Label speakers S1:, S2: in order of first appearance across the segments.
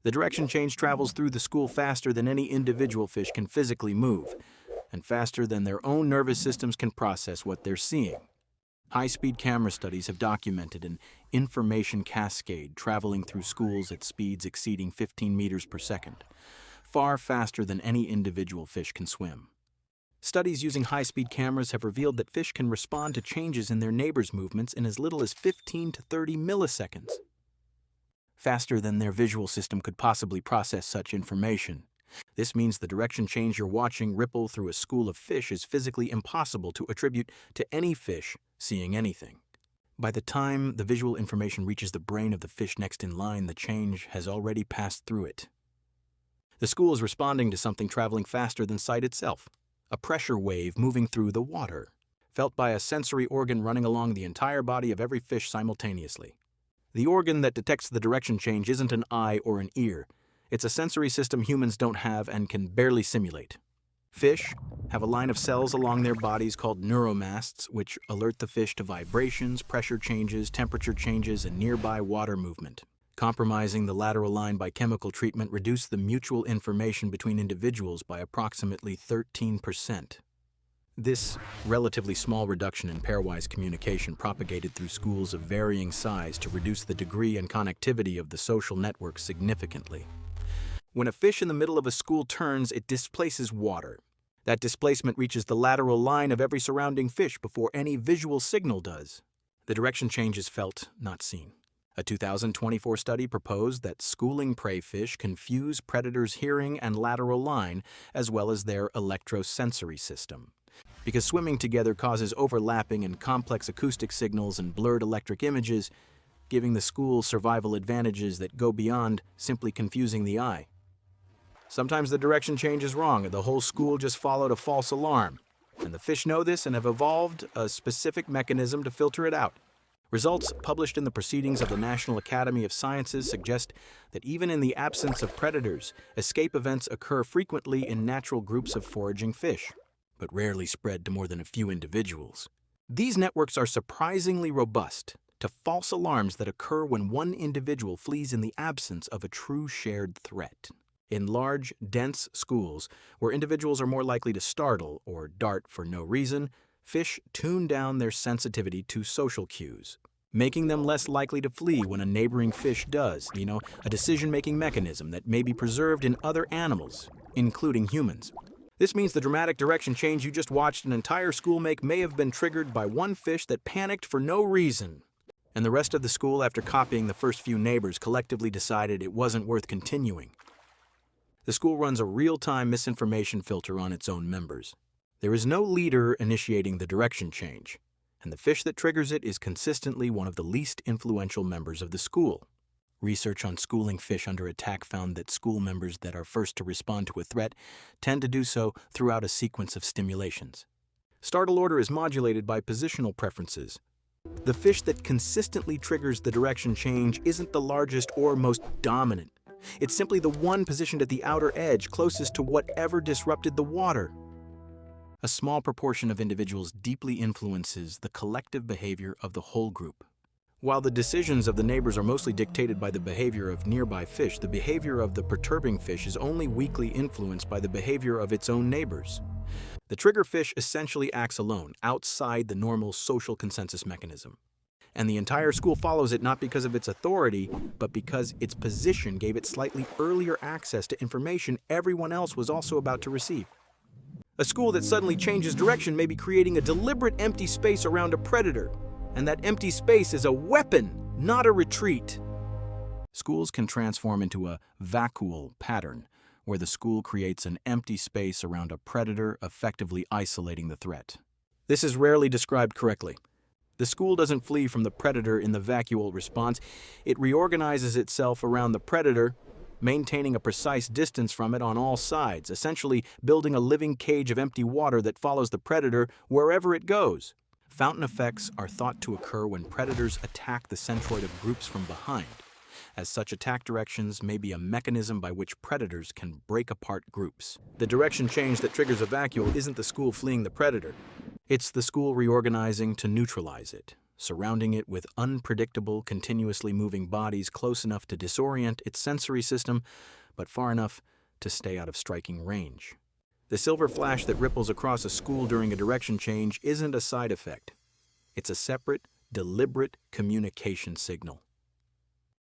S1: The direction change travels through the school faster than any individual fish can physically move, and faster than their own nervous systems can process what they're seeing. High-speed camera studies have documented an information cascade traveling through schools at speeds exceeding 15 meters per second, far faster than any individual fish can swim. Studies using high-speed cameras have revealed that fish can respond to changes in their neighbors' movements in as little as 15 to 30 milliseconds. Faster than their visual system could possibly process such information. This means the direction change you're watching ripple through a school of fish is physically impossible to attribute to any fish seeing anything. By the time the visual information reaches the brain of the fish next in line, the change has already passed through it. The school is responding to something traveling faster than sight itself, a pressure wave moving through the water, felt by a sensory organ running along the entire body of every fish simultaneously. The organ that detects the direction change isn't an eye or an ear. It's a sensory system humans don't have and can barely simulate. Fish have a line of cells along their bodies called neuromasts, which alert the fish to vibrations, pressure changes, temperature changes, and nearby water movement. Compromising the lateral line by chemical treatment reduced the mutual information between individuals by approximately 13%. This relatively small reduction in pairwise communication propagated through schools of varying size to reduce the degree and connectivity of the social network significantly. When a fish in the middle of a school turns, it displaces water. That displacement reaches the lateral line of every surrounding fish before any visual signal does. The direction change is felt, not seen. A 2024 study proposed that schooling prey fish confuse predators' hearing and lateral line as well as their electrosensory system. Because swimming together causes overlapping and complex acoustic signals and blurred electric images, giving the school survival advantages that go beyond simply confusing the eye. Sometimes the direction change is wrong and the whole school just followed a false alarm, and the fish know this and have evolved a specific mechanism to filter it out. Results published in the Proceedings of the National Academy of Sciences suggest that even in the absence of predators, escape events occur frequently in natural groups of foraging fish, but rarely spread to more than a few individuals. These networks are surprisingly robust to false alarms that occur when one individual flees in the absence of a true shared threat. In large, dense schools, where individuals are more likely to startle or dart for no reason, fish tune down their sensitivity to social cues, making them less likely to flee when a neighboring fish does, a decision-making mechanism that may be preserved in other animals, including humans. This means the dramatic direction change you just watched an entire school make may have been triggered by one fish that panicked for no reason, and the rest of the school, after copying the first few neighbors, collectively decided it wasn't worth continuing. The school runs a real-time misinformation filter on its own members. There is no leader initiating the direction change, and the fish that triggers it is consistently one of the least influential members of the school. Research on schooling fish under attack found that school members that are first to respond to a threat tend to do so throughout a sequence of stimulations. Startle order is modulated by positional preferences. The fish that consistently triggers the direction change isn't the largest or most dominant. It's simply the one positioned at the outer edge closest to whatever disrupted the water. A small proportion of individuals deeply influences the collective behavior of the whole group. While the decisions of the neighbors are mostly dictated by the behavior of nearby fish, the behavior of the perturbing fish is only weakly influenced by the behavior of its own neighbors. The trigger fish essentially acts alone, outside the normal social consensus mechanism. And the entire school follows it not because of its authority, but because its position gave it slightly earlier access to information everyone else was also about to receive. A school that suddenly changes direction may be creating a deliberate empty space around a predator, and that empty space is a weapon, not a retreat. Schools can transform into a vacuole pattern, where the school creates an empty space around a predator, effectively isolating the threat. This is rarely described correctly. The school doesn't flee from the predator in the vacuole response. It reorganizes itself around the predator, maintaining a precise distance from it on all sides, essentially building a living cage of empty water that follows the predator wherever it goes. Fountain effects are thought to occur when predators attack the centroid of groups from behind, as such attack directions may be a mechanism by which predators can break apart groups. The direction change that triggers a vacuole isn't the school fleeing the predator. It's the school reorganizing to neutralize it. surrounding it with unpredictable, continuously moving bodies close enough to disorient its sensory system, but far enough to stay out of striking range. The silver flash that ripples across a school during a direction change isn't a side effect. It's a separate, deliberate communication signal.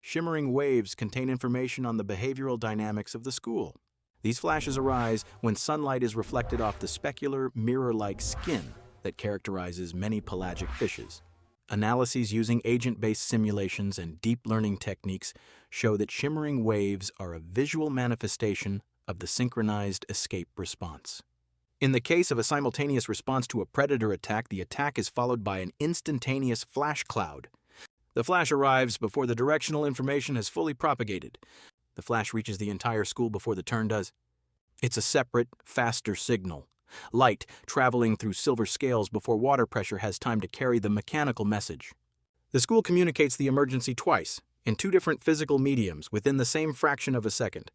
S1: Shimmering waves contain information on the behavioral dynamics of the school. These flashes arise when sunlight is reflected off the specular, mirror-like skin that characterizes many pelagic fishes. Analyses using agent-based simulations and deep learning techniques show that shimmering waves are a visual manifestation of the synchronized escape response. In the case of a simultaneous response to a predator attack, the attack is followed by an instantaneous flash cloud. The flash arrives before the directional information has fully propagated. The flash reaches the entire school before the turn does. It's a separate, faster signal. Light traveling through silver scales before water pressure has time to carry the mechanical message. The school communicates the emergency twice, in two different physical mediums, within the same fraction of a second.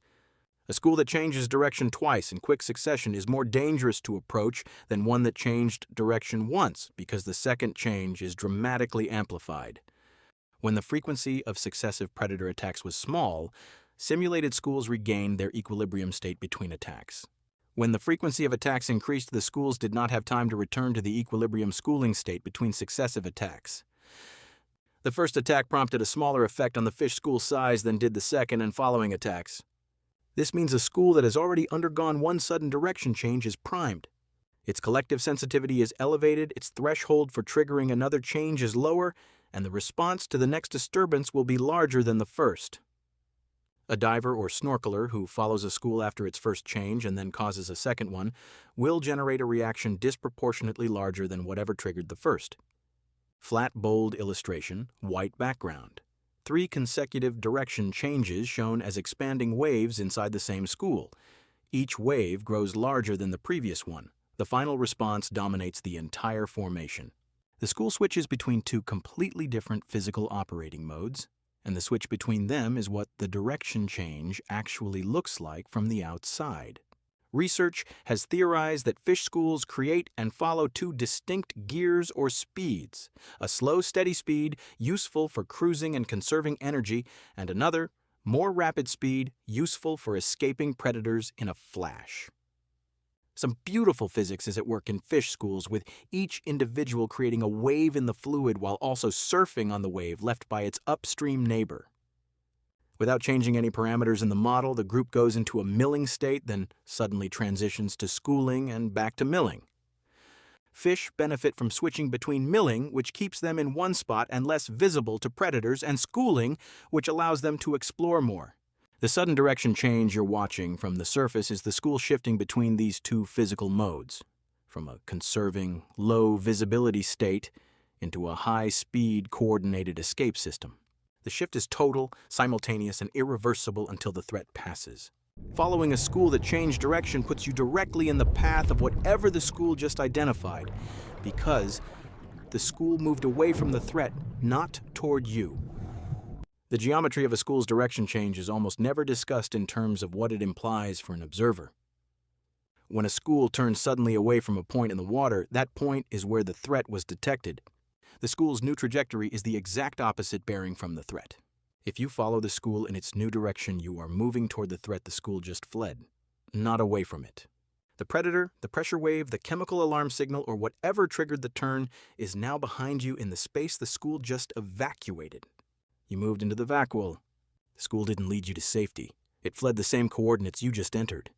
S1: A school that changes direction twice in quick succession is more dangerous to approach than one that changed direction once, because the second change is dramatically amplified. When the frequency of successive predator attacks was small, simulated schools regained their equilibrium state between attacks. When the frequency of attacks increased, the schools did not have time to return to the equilibrium schooling state between successive attacks. The first attack prompted a smaller effect on the fish school size than did the second and following attacks. This means a school that has already undergone one sudden direction change is primed. Its collective sensitivity is elevated, its threshold for triggering another change is lower, and the response to the next disturbance will be larger than the first. A diver or snorkeler who follows a school after its first change and then causes a second one will generate a reaction disproportionately larger than whatever triggered the first. Flat, bold illustration, white background. 3 consecutive direction changes shown as expanding waves inside the same school. Each wave grows larger than the previous one. The final response dominates the entire formation. The school switches between 2 completely different physical operating modes, and the switch between them is what the direction change actually looks like from the outside. Research has theorized that fish schools create and follow 2 distinct gears or speeds, a slow, steady speed useful for cruising and conserving energy, and another, more rapid speed useful for escaping predators in a flash. Some beautiful physics is at work in fish schools, with each individual creating a wave in the fluid while also surfing on the wave left by its upstream neighbor. Without changing any parameters in the model, the group goes into a milling state, then suddenly transitions to schooling and back to milling. Fish benefit from switching between milling, which keeps them in one spot and less visible to predators, and schooling, which allows them to explore more. The sudden direction change you're watching from the surface is the school shifting between these 2 physical modes, from a conserving, low visibility state into a high-speed, coordinated escape system. The shift is total, simultaneous, and irreversible until the threat passes. Following a school that changed direction puts you directly in the path of whatever the school just identified, because the school moved away from the threat, not toward you. The geometry of a school's direction change is almost never discussed in terms of what it implies for an observer. When a school turns suddenly away from a point in the water, that point is where the threat was detected. The school's new trajectory is the exact opposite bearing from the threat. If you follow the school in its new direction, you are moving toward the threat the school just fled, not away from it. The predator, the pressure wave, the chemical alarm signal, or whatever triggered the turn is now behind you in the space the school just evacuated. You moved into the vacuole. The school didn't lead you to safety. It fled the same coordinates you just entered.